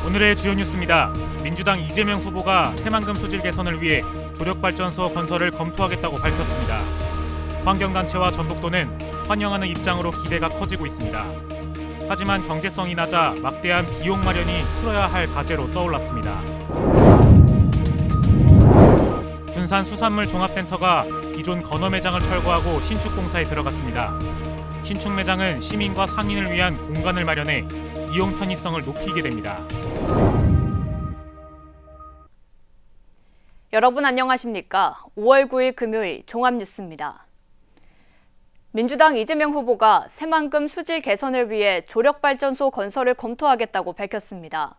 오늘의 주요 뉴스입니다. 민주당 이재명 후보가 새만금 수질 개선을 위해 조력발전소 건설을 검토하겠다고 밝혔습니다. 환경단체와 전북도는 환영하는 입장으로 기대가 커지고 있습니다. 하지만 경제성이 낮아 막대한 비용 마련이 풀어야 할 과제로 떠올랐습니다. 군산 수산물 종합센터가 기존 건어 매장을 철거하고 신축 공사에 들어갔습니다. 신축 매장은 시민과 상인을 위한 공간을 마련해 이용 편의성을 높이게 됩니다. 여러분 안녕하십니까? 5월 9일 금요일 종합뉴스입니다. 민주당 이재명 후보가 새만금 수질 개선을 위해 조력발전소 건설을 검토하겠다고 밝혔습니다.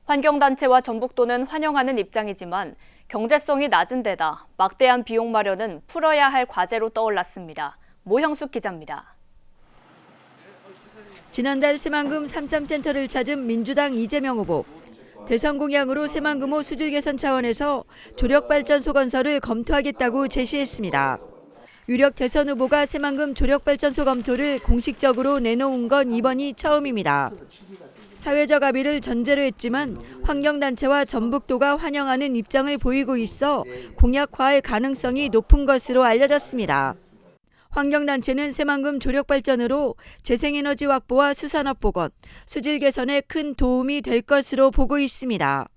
환경단체와 전북도는 환영하는 입장이지만 경제성이 낮은 데다 막대한 비용 마련은 풀어야 할 과제로 떠올랐습니다. 모형숙 기자입니다. 지난달 새만금 3.3센터를 찾은 민주당 이재명 후보. 대선 공약으로 새만금호 수질 개선 차원에서 조력발전소 건설을 검토하겠다고 제시했습니다. 유력 대선 후보가 새만금 조력발전소 검토를 공식적으로 내놓은 건 이번이 처음입니다. 사회적 합의를 전제로 했지만 환경단체와 전북도가 환영하는 입장을 보이고 있어 공약화할 가능성이 높은 것으로 알려졌습니다. 환경단체는 새만금 조력발전으로 재생에너지 확보와 수산업 복원, 수질 개선에 큰 도움이 될 것으로 보고 있습니다.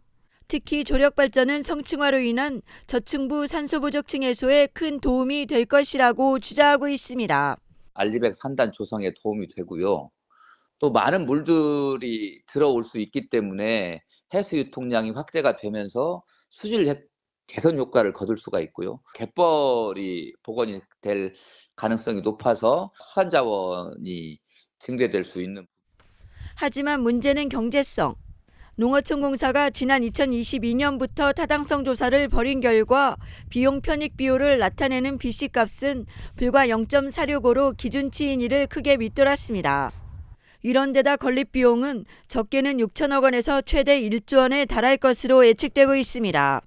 특히 조력발전은 성층화로 인한 저층부 산소 부족층 해소에 큰 도움이 될 것이라고 주장하고 있습니다. 알리백 산단 조성에 도움이 되고요. 또 많은 물들이 들어올 수 있기 때문에 해수 유통량이 확대가 되면서 수질 개선 효과를 거둘 수가 있고요. 갯벌이 복원이 될 가능성이 높아서 수산 자원이 증대될 수 있는. 하지만 문제는 경제성. 농어촌공사가 지난 2022년부터 타당성 조사를 벌인 결과 비용 편익 비율을 나타내는 BC값은 불과 0.465로 기준치인 이를 크게 밑돌았습니다. 이런 데다 건립 비용은 적게는 6천억 원에서 최대 1조 원에 달할 것으로 예측되고 있습니다.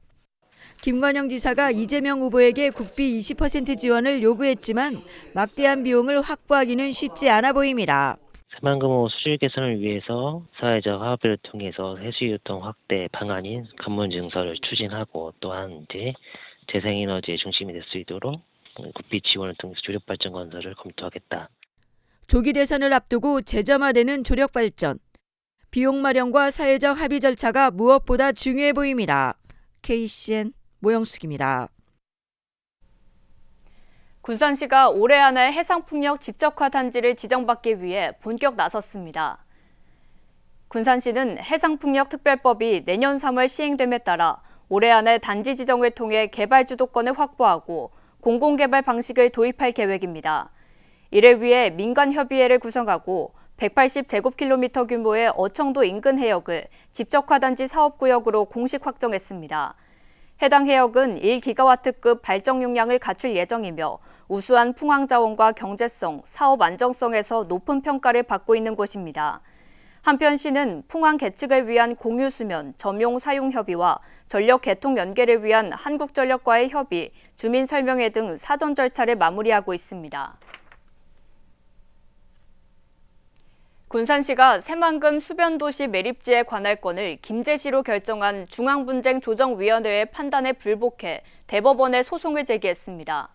김관영 지사가 이재명 후보에게 국비 20% 지원을 요구했지만 막대한 비용을 확보하기는 쉽지 않아 보입니다. 새만금호 수질 개선을 위해서 사회적 합의를 통해서 해수 유통 확대 방안인 관문 증설을 추진하고 또한 재생에너지의 중심이 될 수 있도록 국비 지원을 통해서 조력발전 건설을 검토하겠다. 조기 대선을 앞두고 재점화되는 조력발전. 비용 마련과 사회적 합의 절차가 무엇보다 중요해 보입니다. KCN 모형숙입니다. 군산시가 올해 안에 해상풍력 집적화 단지를 지정받기 위해 본격 나섰습니다. 군산시는 해상풍력특별법이 내년 3월 시행됨에 따라 올해 안에 단지 지정을 통해 개발 주도권을 확보하고 공공개발 방식을 도입할 계획입니다. 이를 위해 민간협의회를 구성하고 180제곱킬로미터 규모의 어청도 인근 해역을 집적화단지 사업구역으로 공식 확정했습니다. 해당 해역은 1기가와트급 발전 용량을 갖출 예정이며 우수한 풍황 자원과 경제성, 사업 안정성에서 높은 평가를 받고 있는 곳입니다. 한편 시는 풍황 계측을 위한 공유수면, 점용 사용 협의와 전력 개통 연계를 위한 한국전력과의 협의, 주민 설명회 등 사전 절차를 마무리하고 있습니다. 군산시가 새만금 수변도시 매립지의 관할권을 김제시로 결정한 중앙분쟁조정위원회의 판단에 불복해 대법원에 소송을 제기했습니다.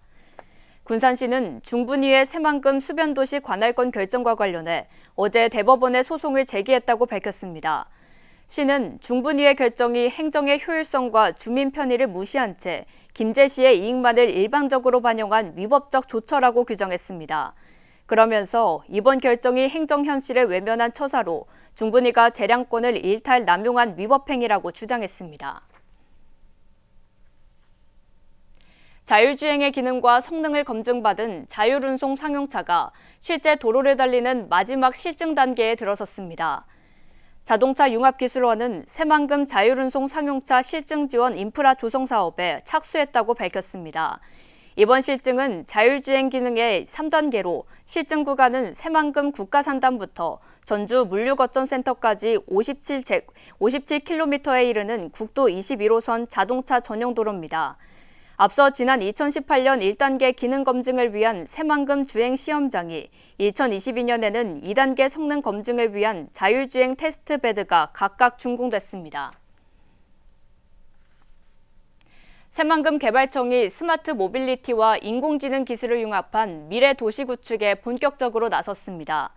군산시는 중분위의 새만금 수변도시 관할권 결정과 관련해 어제 대법원에 소송을 제기했다고 밝혔습니다. 시는 중분위의 결정이 행정의 효율성과 주민 편의를 무시한 채 김제시의 이익만을 일방적으로 반영한 위법적 조처라고 규정했습니다. 그러면서 이번 결정이 행정 현실을 외면한 처사로 중분위가 재량권을 일탈 남용한 위법행위라고 주장했습니다. 자율주행의 기능과 성능을 검증받은 자율운송 상용차가 실제 도로를 달리는 마지막 실증 단계에 들어섰습니다. 자동차 융합기술원은 새만금 자율운송 상용차 실증 지원 인프라 조성 사업에 착수했다고 밝혔습니다. 이번 실증은 자율주행 기능의 3단계로 실증 구간은 새만금 국가산단부터 전주 물류거점센터까지 57km에 이르는 국도 21호선 자동차 전용 도로입니다. 앞서 지난 2018년 1단계 기능 검증을 위한 새만금 주행 시험장이 2022년에는 2단계 성능 검증을 위한 자율주행 테스트베드가 각각 준공됐습니다. 새만금 개발청이 스마트 모빌리티와 인공지능 기술을 융합한 미래 도시 구축에 본격적으로 나섰습니다.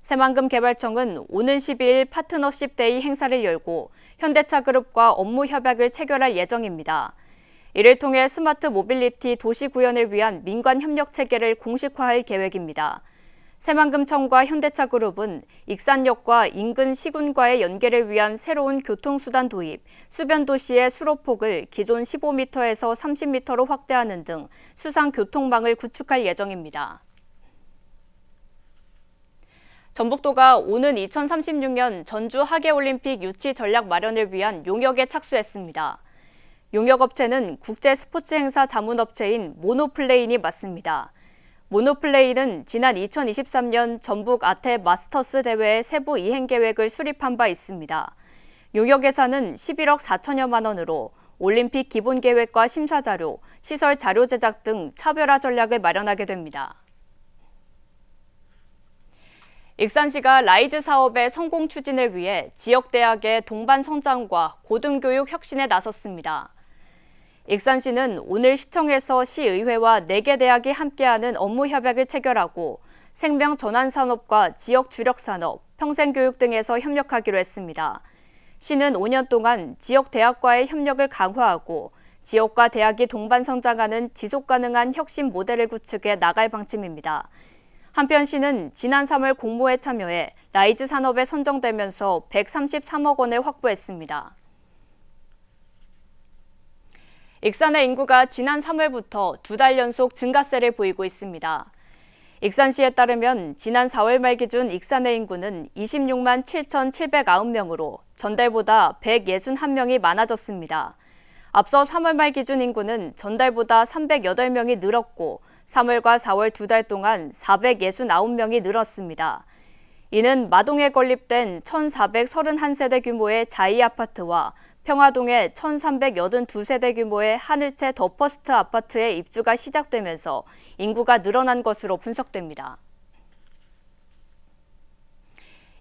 새만금 개발청은 오는 12일 파트너십 데이 행사를 열고 현대차 그룹과 업무 협약을 체결할 예정입니다. 이를 통해 스마트 모빌리티 도시 구현을 위한 민관 협력 체계를 공식화할 계획입니다. 새만금청과 현대차 그룹은 익산역과 인근 시군과의 연계를 위한 새로운 교통수단 도입, 수변 도시의 수로폭을 기존 15m에서 30m로 확대하는 등 수상 교통망을 구축할 예정입니다. 전북도가 오는 2036년 전주 하계올림픽 유치 전략 마련을 위한 용역에 착수했습니다. 용역업체는 국제 스포츠 행사 자문업체인 모노플레인이 맡습니다. 모노플레인은 지난 2023년 전북 아태 마스터스 대회의 세부 이행 계획을 수립한 바 있습니다. 용역 예산은 11억 4천여만 원으로 올림픽 기본 계획과 심사 자료, 시설 자료 제작 등 차별화 전략을 마련하게 됩니다. 익산시가 라이즈 사업의 성공 추진을 위해 지역대학의 동반 성장과 고등교육 혁신에 나섰습니다. 익산시는 오늘 시청에서 시의회와 4개 대학이 함께하는 업무 협약을 체결하고 생명 전환 산업과 지역 주력 산업, 평생교육 등에서 협력하기로 했습니다. 시는 5년 동안 지역 대학과의 협력을 강화하고 지역과 대학이 동반 성장하는 지속 가능한 혁신 모델을 구축해 나갈 방침입니다. 한편 시는 지난 3월 공모에 참여해 라이즈 산업에 선정되면서 133억 원을 확보했습니다. 익산의 인구가 지난 3월부터 2달 연속 증가세를 보이고 있습니다. 익산시에 따르면 지난 4월 말 기준 익산의 인구는 26만 7,709명으로 전달보다 161명이 많아졌습니다. 앞서 3월 말 기준 인구는 전달보다 308명이 늘었고 3월과 4월 2달 동안 469명이 늘었습니다. 이는 마동에 건립된 1,431세대 규모의 자이아파트와 평화동의 1,382세대 규모의 하늘채 더 퍼스트 아파트의 입주가 시작되면서 인구가 늘어난 것으로 분석됩니다.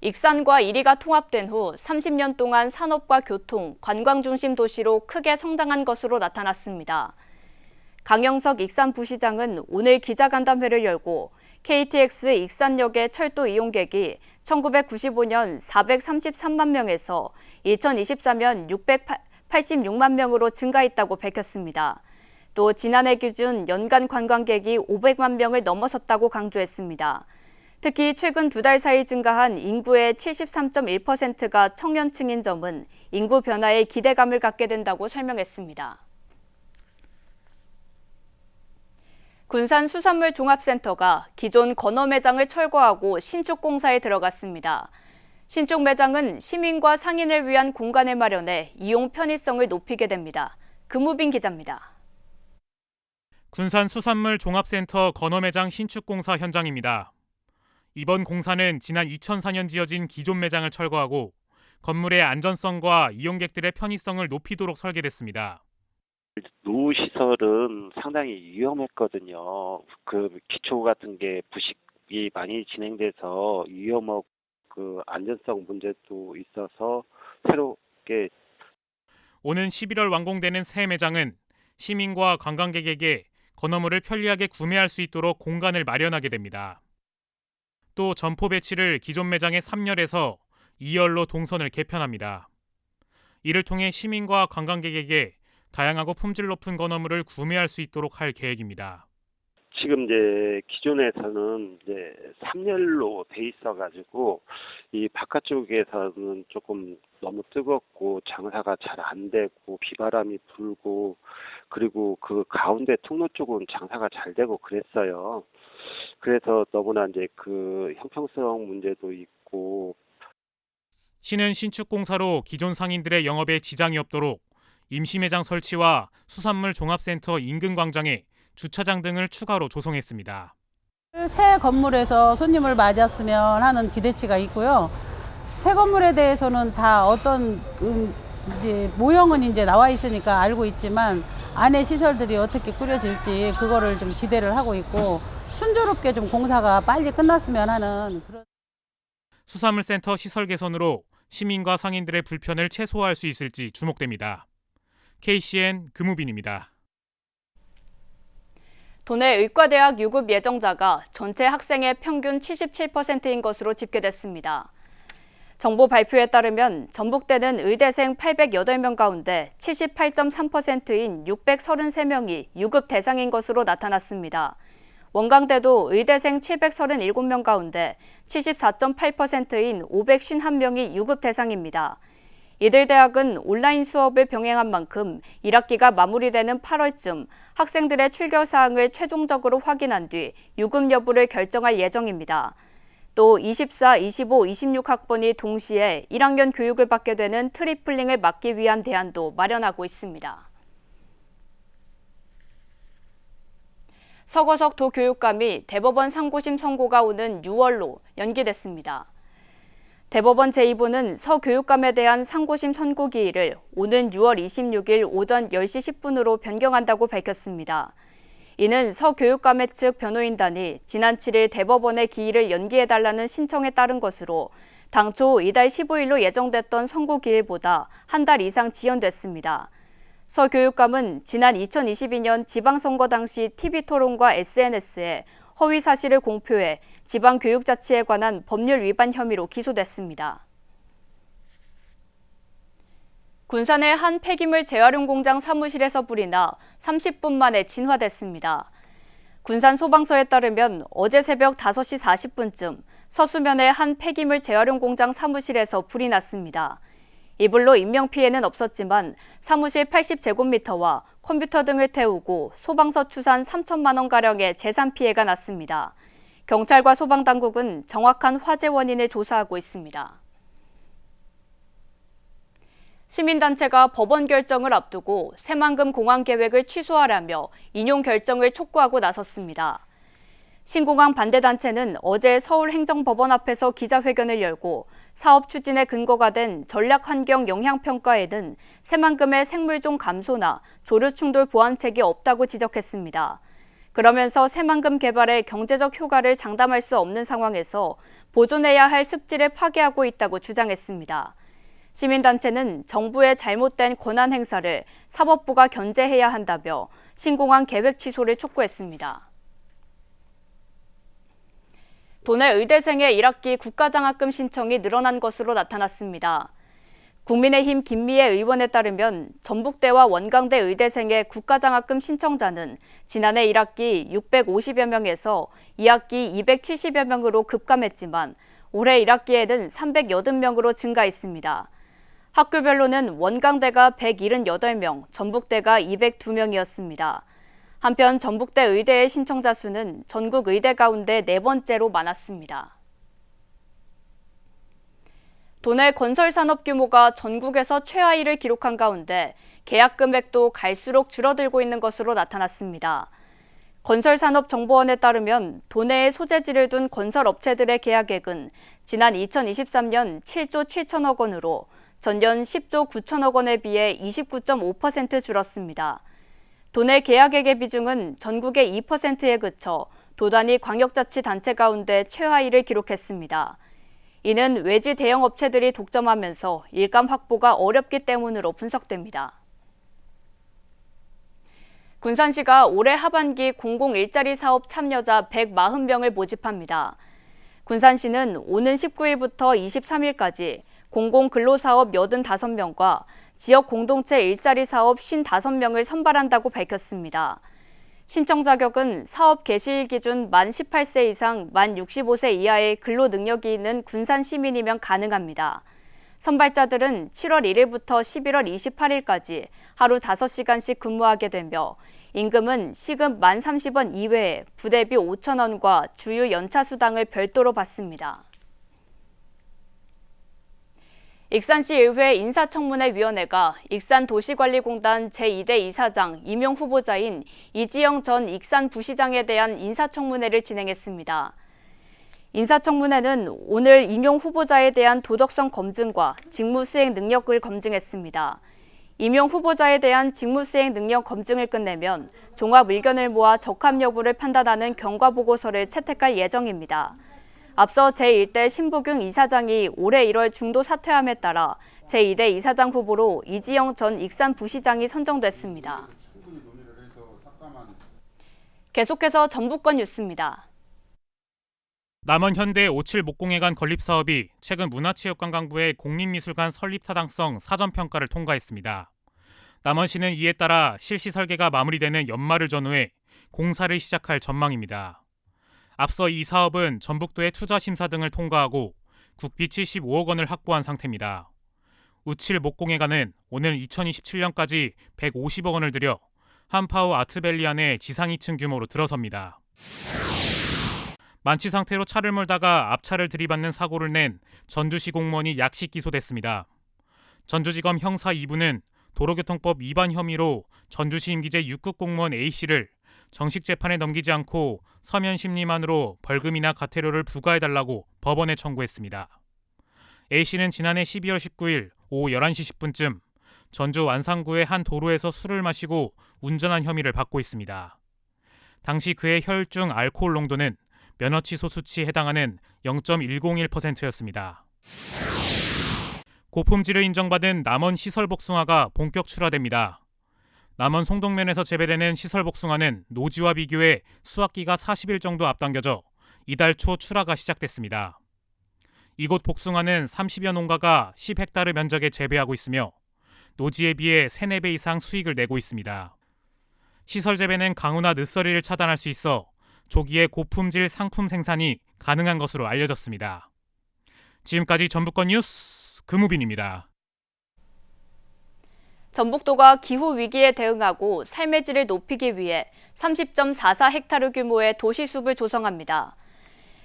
익산과 이리가 통합된 후 30년 동안 산업과 교통, 관광 중심 도시로 크게 성장한 것으로 나타났습니다. 강영석 익산부시장은 오늘 기자간담회를 열고 KTX 익산역의 철도 이용객이 1995년 433만 명에서 2023년 686만 명으로 증가했다고 밝혔습니다. 또 지난해 기준 연간 관광객이 500만 명을 넘어섰다고 강조했습니다. 특히 최근 2달 사이 증가한 인구의 73.1%가 청년층인 점은 인구 변화에 기대감을 갖게 된다고 설명했습니다. 군산 수산물 종합센터가 기존 건어 매장을 철거하고 신축 공사에 들어갔습니다. 신축 매장은 시민과 상인을 위한 공간을 마련해 이용 편의성을 높이게 됩니다. 금우빈 기자입니다. 군산 수산물 종합센터 건어 매장 신축 공사 현장입니다. 이번 공사는 지난 2004년 지어진 기존 매장을 철거하고 건물의 안전성과 이용객들의 편의성을 높이도록 설계됐습니다. 노후시설은 상당히 위험했거든요. 그 기초 같은 게 부식이 많이 진행돼서 위험하고 그 안전성 문제도 있어서 새롭게 오는 11월 완공되는 새 매장은 시민과 관광객에게 건어물을 편리하게 구매할 수 있도록 공간을 마련하게 됩니다. 또 점포 배치를 기존 매장의 3열에서 2열로 동선을 개편합니다. 이를 통해 시민과 관광객에게 다양하고 품질 높은 건어물을 구매할 수 있도록 할 계획입니다. 지금 이제 기존에서는 이제 3열로 돼 있어가지고 이 바깥쪽에서는 조금 너무 뜨겁고 장사가 잘 안 되고 비바람이 불고 그리고 그 가운데 통로 쪽은 장사가 잘 되고 그랬어요. 그래서 너무나 이제 그 형평성 문제도 있고 시는 신축 공사로 기존 상인들의 영업에 지장이 없도록 임시 매장 설치와 수산물 종합센터 인근 광장에 주차장 등을 추가로 조성했습니다. 새 건물에서 손님을 맞았으면 하는 기대치가 있고요. 새 건물에 대해서는 다 어떤 이제 모형은 이제 나와 있으니까 알고 있지만 안에 시설들이 어떻게 꾸려질지 그거를 좀 기대를 하고 있고 순조롭게 좀 공사가 빨리 끝났으면 하는 그런. 수산물센터 시설 개선으로 시민과 상인들의 불편을 최소화할 수 있을지 주목됩니다. KCN 금우빈입니다. 도내 의과대학 유급 예정자가 전체 학생의 평균 77%인 것으로 집계됐습니다. 정부 발표에 따르면 전북대는 의대생 808명 가운데 78.3%인 633명이 유급 대상인 것으로 나타났습니다. 원광대도 의대생 737명 가운데 74.8%인 551명이 유급 대상입니다. 이들 대학은 온라인 수업을 병행한 만큼 1학기가 마무리되는 8월쯤 학생들의 출결 사항을 최종적으로 확인한 뒤 유급 여부를 결정할 예정입니다. 또 24, 25, 26학번이 동시에 1학년 교육을 받게 되는 트리플링을 막기 위한 대안도 마련하고 있습니다. 서거석 도교육감이 대법원 상고심 선고가 오는 6월로 연기됐습니다. 대법원 제2부는 서 교육감에 대한 상고심 선고 기일을 오는 6월 26일 오전 10시 10분으로 변경한다고 밝혔습니다. 이는 서 교육감의 측 변호인단이 지난 7일 대법원에 기일을 연기해달라는 신청에 따른 것으로 당초 이달 15일로 예정됐던 선고 기일보다 한 달 이상 지연됐습니다. 서 교육감은 지난 2022년 지방선거 당시 TV토론과 SNS에 허위 사실을 공표해 지방교육자치에 관한 법률 위반 혐의로 기소됐습니다. 군산의 한 폐기물 재활용 공장 사무실에서 불이 나 30분 만에 진화됐습니다. 군산 소방서에 따르면 어제 새벽 5시 40분쯤 서수면의 한 폐기물 재활용 공장 사무실에서 불이 났습니다. 이 불로 인명피해는 없었지만 사무실 80제곱미터와 컴퓨터 등을 태우고 소방서 추산 3천만 원가량의 재산 피해가 났습니다. 경찰과 소방당국은 정확한 화재 원인을 조사하고 있습니다. 시민단체가 법원 결정을 앞두고 새만금 공항 계획을 취소하라며 인용 결정을 촉구하고 나섰습니다. 신공항 반대단체는 어제 서울행정법원 앞에서 기자회견을 열고 사업 추진의 근거가 된 전략환경 영향평가에는 새만금의 생물종 감소나 조류 충돌 보완책이 없다고 지적했습니다. 그러면서 새만금 개발의 경제적 효과를 장담할 수 없는 상황에서 보존해야 할 습지를 파괴하고 있다고 주장했습니다. 시민단체는 정부의 잘못된 권한 행사를 사법부가 견제해야 한다며 신공항 계획 취소를 촉구했습니다. 도내 의대생의 1학기 국가장학금 신청이 늘어난 것으로 나타났습니다. 국민의힘 김미애 의원에 따르면 전북대와 원광대 의대생의 국가장학금 신청자는 지난해 1학기 650여 명에서 2학기 270여 명으로 급감했지만 올해 1학기에는 380명으로 증가했습니다. 학교별로는 원광대가 178명, 전북대가 202명이었습니다. 한편 전북대 의대의 신청자 수는 전국 의대 가운데 4번째로 많았습니다. 도내 건설산업 규모가 전국에서 최하위를 기록한 가운데 계약 금액도 갈수록 줄어들고 있는 것으로 나타났습니다. 건설산업정보원에 따르면 도내에 소재지를 둔 건설업체들의 계약액은 지난 2023년 7조 7천억 원으로 전년 10조 9천억 원에 비해 29.5% 줄었습니다. 도내 계약액의 비중은 전국의 2%에 그쳐 도단위 광역자치단체 가운데 최하위를 기록했습니다. 이는 외지 대형 업체들이 독점하면서 일감 확보가 어렵기 때문으로 분석됩니다. 군산시가 올해 하반기 공공일자리 사업 참여자 140명을 모집합니다. 군산시는 오는 19일부터 23일까지 공공근로사업 85명과 지역 공동체 일자리 사업 55명을 선발한다고 밝혔습니다. 신청 자격은 사업 개시일 기준 만 18세 이상 만 65세 이하의 근로 능력이 있는 군산 시민이면 가능합니다. 선발자들은 7월 1일부터 11월 28일까지 하루 5시간씩 근무하게 되며 임금은 시급 만 30원 이외에 부대비 5,000원과 주유 연차수당을 별도로 받습니다. 익산시의회 인사청문회위원회가 익산도시관리공단 제2대 이사장 임용 후보자인 이지영 전 익산부시장에 대한 인사청문회를 진행했습니다. 인사청문회는 오늘 임용 후보자에 대한 도덕성 검증과 직무 수행 능력을 검증했습니다. 임용 후보자에 대한 직무수행 능력 검증을 끝내면 종합 의견을 모아 적합 여부를 판단하는 경과보고서를 채택할 예정입니다. 앞서 제1대 신부균 이사장이 올해 1월 중도 사퇴함에 따라 제2대 이사장 후보로 이지영 전 익산 부시장이 선정됐습니다. 계속해서 전북권 뉴스입니다. 남원 현대 57 목공회관 건립 사업이 최근 문화체육관광부의 공립미술관 설립 타당성 사전평가를 통과했습니다. 남원시는 이에 따라 실시 설계가 마무리되는 연말을 전후해 공사를 시작할 전망입니다. 앞서 이 사업은 전북도의 투자심사 등을 통과하고 국비 75억 원을 확보한 상태입니다. 우칠 목공회관은 오늘 2027년까지 150억 원을 들여 한파우 아트밸리 안에 지상 2층 규모로 들어섭니다. 만취 상태로 차를 몰다가 앞차를 들이받는 사고를 낸 전주시 공무원이 약식 기소됐습니다. 전주지검 형사 2부는 도로교통법 위반 혐의로 전주시 임기제 6급 공무원 A씨를 정식 재판에 넘기지 않고 서면 심리만으로 벌금이나 과태료를 부과해달라고 법원에 청구했습니다. A씨는 지난해 12월 19일 오후 11시 10분쯤 전주 완산구의 한 도로에서 술을 마시고 운전한 혐의를 받고 있습니다. 당시 그의 혈중 알코올 농도는 면허 취소 수치에 해당하는 0.101%였습니다. 고품질을 인정받은 남원 시설 복숭아가 본격 출하됩니다. 남원 송동면에서 재배되는 시설 복숭아는 노지와 비교해 수확기가 40일 정도 앞당겨져 이달 초 출하가 시작됐습니다. 이곳 복숭아는 30여 농가가 10헥타르 면적에 재배하고 있으며 노지에 비해 3, 4배 이상 수익을 내고 있습니다. 시설 재배는 강우나 늦서리를 차단할 수 있어 조기에 고품질 상품 생산이 가능한 것으로 알려졌습니다. 지금까지 전북권 뉴스 금우빈입니다. 전북도가 기후 위기에 대응하고 삶의 질을 높이기 위해 30.44헥타르 규모의 도시숲을 조성합니다.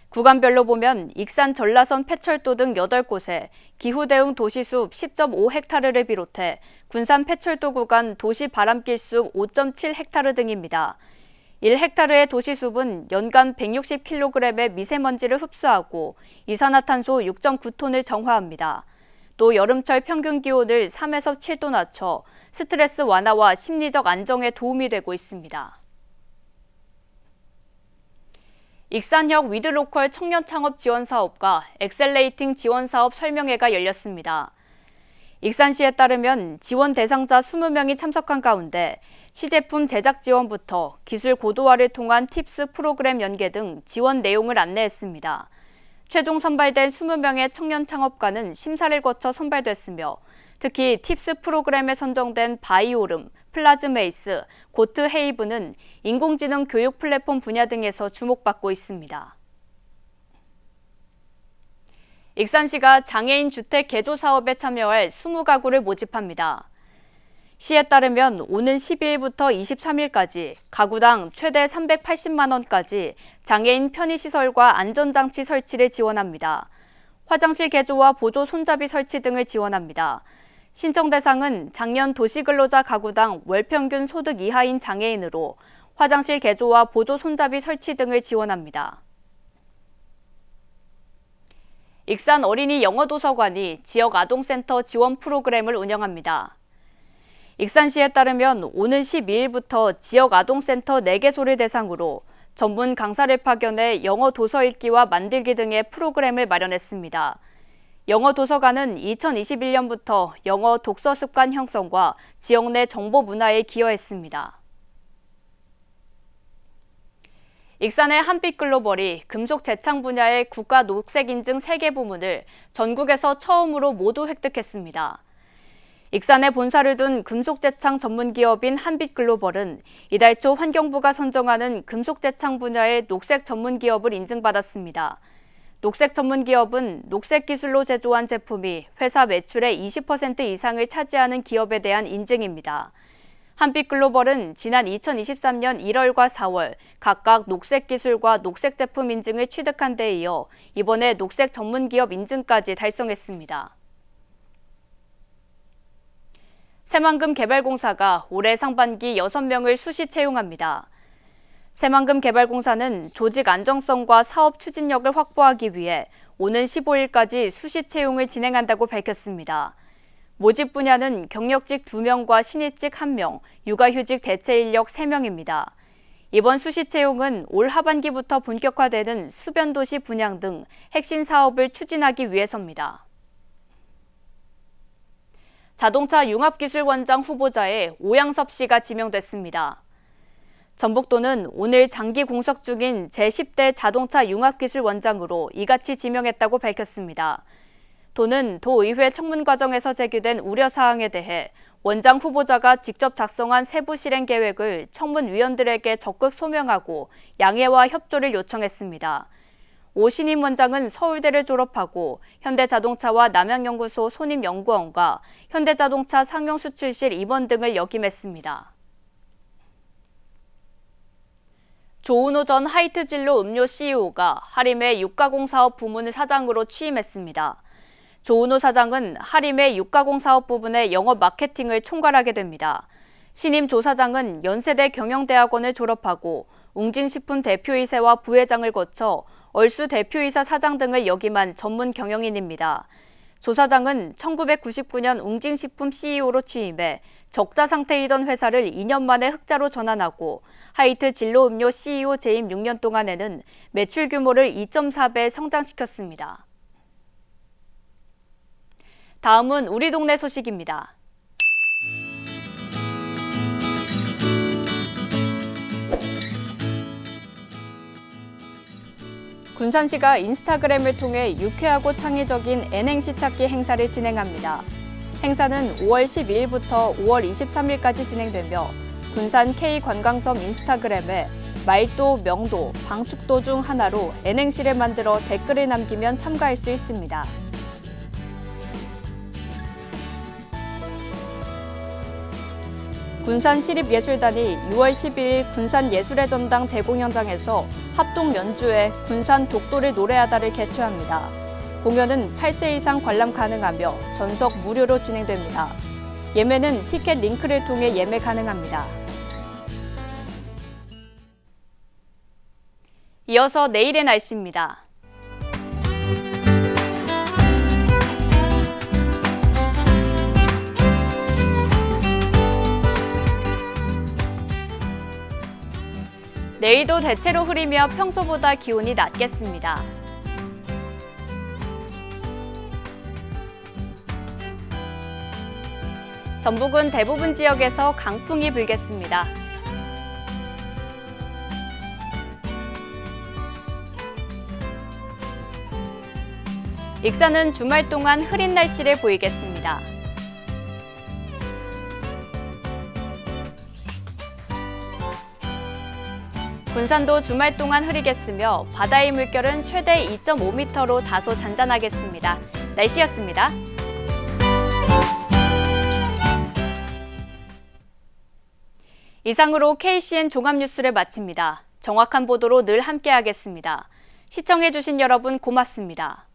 구간별로 보면 익산 전라선 폐철도 등 8곳에 기후대응 도시숲 10.5헥타르를 비롯해 군산 폐철도 구간 도시 바람길숲 5.7헥타르 등입니다. 1헥타르의 도시숲은 연간 160kg의 미세먼지를 흡수하고 이산화탄소 6.9톤을 정화합니다. 또 여름철 평균 기온을 3에서 7도 낮춰 스트레스 완화와 심리적 안정에 도움이 되고 있습니다. 익산역 위드로컬 청년 창업 지원 사업과 엑셀레이팅 지원 사업 설명회가 열렸습니다. 익산시에 따르면 지원 대상자 20명이 참석한 가운데 시제품 제작 지원부터 기술 고도화를 통한 팁스 프로그램 연계 등 지원 내용을 안내했습니다. 최종 선발된 20명의 청년 창업가는 심사를 거쳐 선발됐으며 특히 팁스 프로그램에 선정된 바이오름, 플라즈메이스, 고트 헤이브는 인공지능 교육 플랫폼 분야 등에서 주목받고 있습니다. 익산시가 장애인 주택 개조 사업에 참여할 20가구를 모집합니다. 시에 따르면 오는 12일부터 23일까지 가구당 최대 380만 원까지 장애인 편의시설과 안전장치 설치를 지원합니다. 화장실 개조와 보조 손잡이 설치 등을 지원합니다. 신청 대상은 작년 도시근로자 가구당 월평균 소득 이하인 장애인으로 화장실 개조와 보조 손잡이 설치 등을 지원합니다. 익산 어린이 영어도서관이 지역 아동센터 지원 프로그램을 운영합니다. 익산시에 따르면 오는 12일부터 지역 아동센터 4개소를 대상으로 전문 강사를 파견해 영어 도서 읽기와 만들기 등의 프로그램을 마련했습니다. 영어 도서관은 2021년부터 영어 독서 습관 형성과 지역 내 정보 문화에 기여했습니다. 익산의 한빛글로벌이 금속 제창 분야의 국가 녹색인증 3개 부문을 전국에서 처음으로 모두 획득했습니다. 익산에 본사를 둔 금속제창 전문기업인 한빛글로벌은 이달 초 환경부가 선정하는 금속제창 분야의 녹색 전문기업을 인증받았습니다. 녹색 전문기업은 녹색 기술로 제조한 제품이 회사 매출의 20% 이상을 차지하는 기업에 대한 인증입니다. 한빛글로벌은 지난 2023년 1월과 4월 각각 녹색 기술과 녹색 제품 인증을 취득한 데 이어 이번에 녹색 전문기업 인증까지 달성했습니다. 새만금 개발공사가 올해 상반기 6명을 수시 채용합니다. 새만금 개발공사는 조직 안정성과 사업 추진력을 확보하기 위해 오는 15일까지 수시 채용을 진행한다고 밝혔습니다. 모집 분야는 경력직 2명과 신입직 1명, 육아휴직 대체 인력 3명입니다. 이번 수시 채용은 올 하반기부터 본격화되는 수변도시 분양 등 핵심 사업을 추진하기 위해서입니다. 자동차 융합기술원장 후보자에 오양섭 씨가 지명됐습니다. 전북도는 오늘 장기 공석 중인 제10대 자동차 융합기술원장으로 이같이 지명했다고 밝혔습니다. 도는 도의회 청문 과정에서 제기된 우려사항에 대해 원장 후보자가 직접 작성한 세부 실행 계획을 청문위원들에게 적극 소명하고 양해와 협조를 요청했습니다. 오 신임 원장은 서울대를 졸업하고 현대자동차와 남양연구소 손임연구원과 현대자동차 상용수출실 임원 등을 역임했습니다. 조은호 전 하이트진로 음료 CEO가 하림의 육가공 사업 부문 사장으로 취임했습니다. 조은호 사장은 하림의 육가공 사업 부분의 영업 마케팅을 총괄하게 됩니다. 신임 조 사장은 연세대 경영대학원을 졸업하고 웅진식품 대표이사와 부회장을 거쳐 얼수 대표이사 사장 등을 역임한 전문 경영인입니다. 조 사장은 1999년 웅진식품 CEO로 취임해 적자 상태이던 회사를 2년 만에 흑자로 전환하고 하이트 진로음료 CEO 재임 6년 동안에는 매출 규모를 2.4배 성장시켰습니다. 다음은 우리 동네 소식입니다. 군산시가 인스타그램을 통해 유쾌하고 창의적인 N행시 찾기 행사를 진행합니다. 행사는 5월 12일부터 5월 23일까지 진행되며 군산 K관광섬 인스타그램에 말도, 명도, 방축도 중 하나로 N행시를 만들어 댓글을 남기면 참가할 수 있습니다. 군산시립예술단이 6월 12일 군산예술의 전당 대공연장에서 합동 연주회 군산 독도를 노래하다를 개최합니다. 공연은 8세 이상 관람 가능하며 전석 무료로 진행됩니다. 예매는 티켓 링크를 통해 예매 가능합니다. 이어서 내일의 날씨입니다. 내일도 대체로 흐리며 평소보다 기온이 낮겠습니다. 전북은 대부분 지역에서 강풍이 불겠습니다. 익산은 주말 동안 흐린 날씨를 보이겠습니다. 군산도 주말 동안 흐리겠으며 바다의 물결은 최대 2.5m로 다소 잔잔하겠습니다. 날씨였습니다. 이상으로 KCN 종합뉴스를 마칩니다. 정확한 보도로 늘 함께하겠습니다. 시청해주신 여러분 고맙습니다.